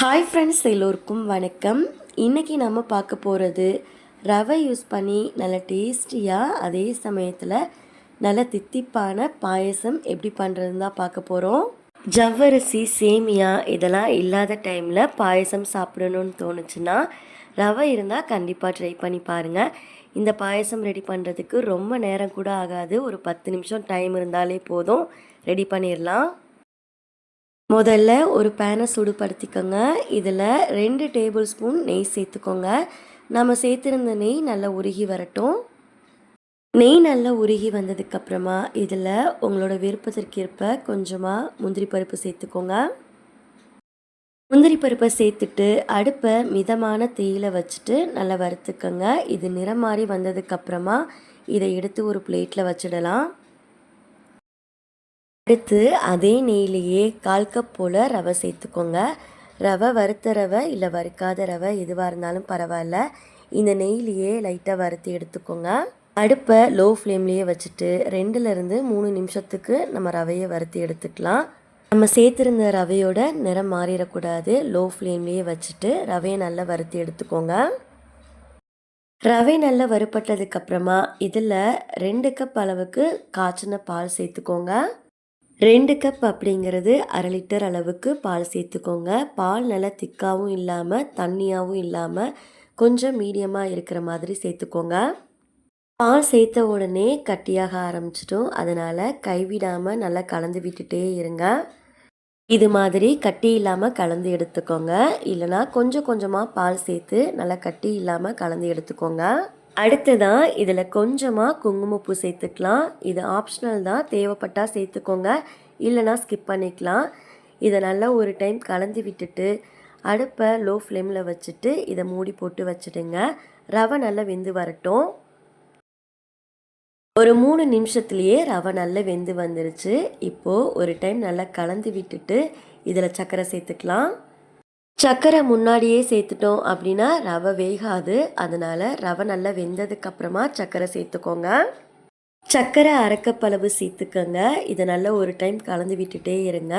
Hi friends, எல்லோருக்கும் வணக்கம். இன்றைக்கி நம்ம பார்க்க போகிறது ரவை யூஸ் பண்ணி நல்ல டேஸ்டியாக அதே சமயத்தில் நல்ல தித்திப்பான பாயசம் எப்படி பண்ணுறதுன்னு தான் பார்க்க போகிறோம். ஜவ்வரிசி, சேமியா இதெல்லாம் இல்லாத டைமில் பாயசம் சாப்பிடணும்னு தோணுச்சுன்னா ரவை இருந்தால் கண்டிப்பாக ட்ரை பண்ணி பாருங்கள். இந்த பாயசம் ரெடி பண்ணுறதுக்கு ரொம்ப நேரம் கூட ஆகாது. ஒரு 10 நிமிஷம் டைம் இருந்தாலே போதும், ரெடி பண்ணிடலாம். முதல்ல ஒரு பேனை சூடுபடுத்திக்கோங்க. இதில் 2 டேபிள் ஸ்பூன் நெய் சேர்த்துக்கோங்க. நம்ம சேர்த்துருந்த நெய் நல்லா உருகி வரட்டும். நெய் நல்லா உருகி வந்ததுக்கப்புறமா இதில் உங்களோட விருப்பத்திற்கேற்ப கொஞ்சமாக முந்திரி பருப்பு சேர்த்துக்கோங்க. முந்திரி பருப்பை சேர்த்துட்டு அடுப்பை மிதமான தீயில் வச்சுட்டு நல்லா வறுத்துக்கோங்க. இது நிறம் மாறி வந்ததுக்கப்புறமா இதை எடுத்து ஒரு பிளேட்டில் வச்சிடலாம். அடுத்து அதே நெய்லேயே 1/4 கப் போல் ரவை சேர்த்துக்கோங்க. ரவை வறுத்த ரவை இல்லை வறுக்காத ரவை எதுவாக இருந்தாலும் பரவாயில்ல. இந்த நெய்லேயே லைட்டாக வறுத்து எடுத்துக்கோங்க. அடுப்பை லோ ஃப்ளேம்லேயே வச்சுட்டு 2லேருந்து 3 நிமிஷத்துக்கு நம்ம ரவையை வறுத்து எடுத்துக்கலாம். நம்ம சேர்த்துருந்த ரவையோட நிறம் மாறிடக்கூடாது. லோ ஃப்ளேம்லேயே வச்சுட்டு ரவையை நல்லா வறுத்து எடுத்துக்கோங்க. ரவை நல்லா வறுப்பட்டதுக்கப்புறமா இதில் 2 கப் அளவுக்கு காய்ச்சின பால் சேர்த்துக்கோங்க. 2 கப் அப்படிங்கிறது 1/2 லிட்டர் அளவுக்கு பால் சேர்த்துக்கோங்க. பால் நல்லா திக்காகவும் இல்லாமல் தண்ணியாகவும் இல்லாமல் கொஞ்சம் மீடியமாக இருக்கிற மாதிரி சேர்த்துக்கோங்க. பால் சேர்த்த உடனே கட்டியாக ஆரம்பிச்சிட்டோம். அதனால் கைவிடாமல் நல்லா கலந்து விட்டுட்டே இருங்க. இது மாதிரி கட்டி இல்லாமல் கலந்து எடுத்துக்கோங்க. இல்லைனா கொஞ்சம் கொஞ்சமாக பால் சேர்த்து நல்லா கட்டி இல்லாமல் கலந்து எடுத்துக்கோங்க. அடுத்ததான் இதில் கொஞ்சமாக குங்குமப்பூ சேர்த்துக்கலாம். இது ஆப்ஷனல் தான், தேவைப்பட்டால் சேர்த்துக்கோங்க, இல்லைனா ஸ்கிப் பண்ணிக்கலாம். இதை நல்லா ஒரு டைம் கலந்து விட்டுட்டு அடுப்பை லோ ஃப்ளேமில் வச்சுட்டு இதை மூடி போட்டு வச்சுடுங்க. ரவை நல்லா வெந்து வரட்டும். ஒரு 3 நிமிஷத்துலேயே ரவை நல்லா வெந்து வந்துருச்சு. இப்போது ஒரு டைம் நல்லா கலந்து விட்டுட்டு இதில் சர்க்கரை சேர்த்துக்கலாம். சர்க்கரை முன்னாடியே சேர்த்துட்டோம் அப்படின்னா ரவை வேகாது. அதனால் ரவை நல்லா வெந்ததுக்கப்புறமா சர்க்கரை சேர்த்துக்கோங்க. சர்க்கரை 1/2 கப் அளவு சேர்த்துக்கோங்க. இதை நல்லா ஒரு டைம் கலந்து விட்டுட்டே இருங்க.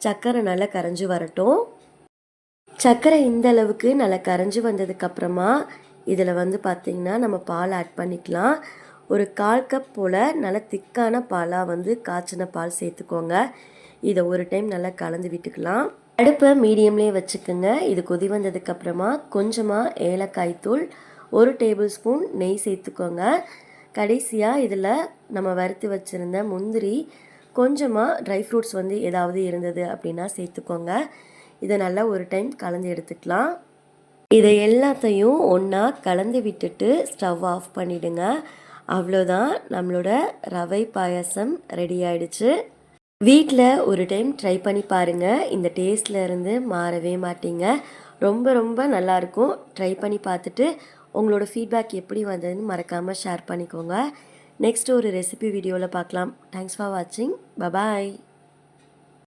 சர்க்கரை நல்லா கரைஞ்சி வரட்டும். சர்க்கரை இந்த அளவுக்கு நல்லா கரைஞ்சி வந்ததுக்கப்புறமா இதில் பார்த்திங்கன்னா நம்ம பால் ஆட் பண்ணிக்கலாம். ஒரு 1/4 கப் போல் நல்லா திக்கான பாலாக காய்ச்சின பால் சேர்த்துக்கோங்க. இதை ஒரு டைம் நல்லா கலந்து விட்டுக்கலாம். அடுப்பை மீடியம்லேயே வச்சுக்கோங்க. இது கொதி வந்ததுக்கப்புறமா கொஞ்சமாக ஏலக்காய் தூள், 1 டேபிள் ஸ்பூன் நெய் சேர்த்துக்கோங்க. கடைசியாக இதில் நம்ம வறுத்து வச்சுருந்த முந்திரி, கொஞ்சமாக ட்ரை ஃப்ரூட்ஸ் ஏதாவது இருந்தது அப்படின்னா சேர்த்துக்கோங்க. இதை நல்லா ஒரு டைம் கலந்து எடுத்துக்கலாம். இதை எல்லாத்தையும் ஒன்றா கலந்து விட்டுட்டு ஸ்டவ் ஆஃப் பண்ணிவிடுங்க. அவ்வளோதான், நம்மளோட ரவை பாயாசம் ரெடி ஆயிடுச்சு. வீட்டில் ஒரு டைம் ட்ரை பண்ணி பாருங்கள். இந்த டேஸ்ட்டில் இருந்து மாறவே மாட்டீங்க. ரொம்ப ரொம்ப நல்லாயிருக்கும். ட்ரை பண்ணி பார்த்துட்டு உங்களோட ஃபீட்பேக் எப்படி வந்ததுன்னு மறக்காமல் ஷேர் பண்ணிக்கோங்க. நெக்ஸ்ட் ஒரு ரெசிபி வீடியோவில் பார்க்கலாம். தேங்க்ஸ் ஃபார் வாட்சிங். பபாய்.